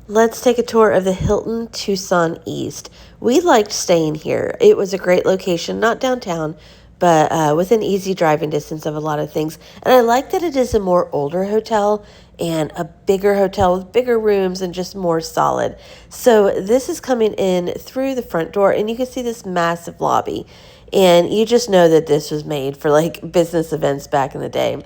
Let's take a tour of the Hilton Tucson East. We liked staying here. It was a great location, not downtown, but within easy driving distance of a lot of things. And I like that it is a more older hotel and a bigger hotel with bigger rooms and just more solid. So this is coming in through the front door, and you can see this massive lobby. And you just know that this was made for like business events back in the day.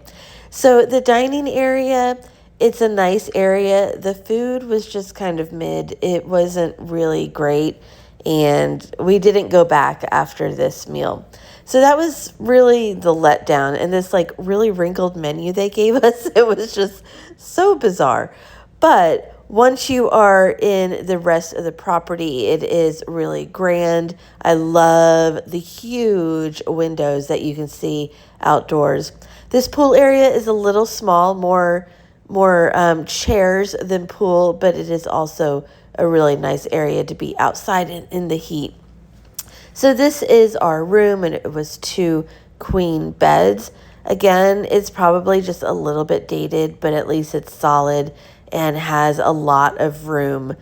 So the dining area, it's a nice area. The food was just kind of mid. It wasn't really great, and we didn't go back after this meal. So that was really the letdown. And this like really wrinkled menu they gave us, it was just so bizarre. But once you are in the rest of the property, it is really grand. I love the huge windows that you can see outdoors. This pool area is a little small, more chairs than pool, but it is also a really nice area to be outside in the heat. So this is our room, and it was 2 queen beds. Again, it's probably just a little bit dated, but at least it's solid and has a lot of room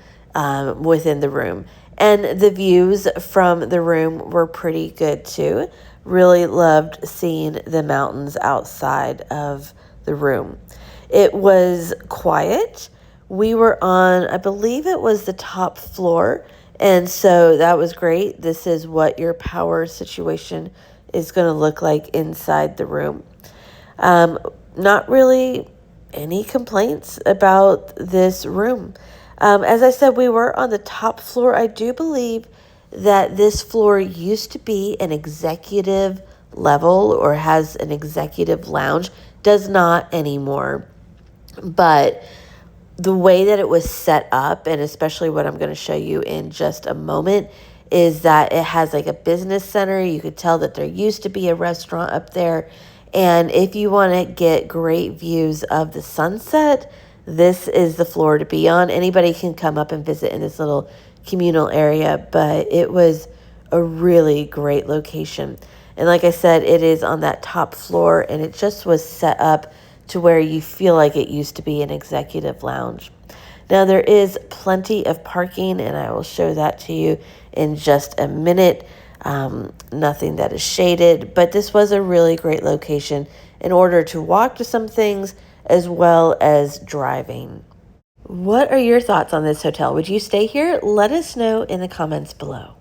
within the room. And the views from the room were pretty good too. Really loved seeing the mountains outside of the room. It was quiet. We were on, I believe it was the top floor, and so that was great. This is what your power situation is going to look like inside the room. Not really any complaints about this room. As I said, we were on the top floor. I do believe that this floor used to be an executive level or has an executive lounge. Does not anymore. But the way that it was set up, and especially what I'm going to show you in just a moment, is that it has like a business center. You could tell that there used to be a restaurant up there. And if you want to get great views of the sunset, this is the floor to be on. Anybody can come up and visit in this little communal area, but it was a really great location. And like I said, it is on that top floor, and it just was set up to where you feel like it used to be an executive lounge. Now, there is plenty of parking, and I will show that to you in just a minute. Nothing that is shaded, but this was a really great location in order to walk to some things as well as driving. What are your thoughts on this hotel? Would you stay here? Let us know in the comments below.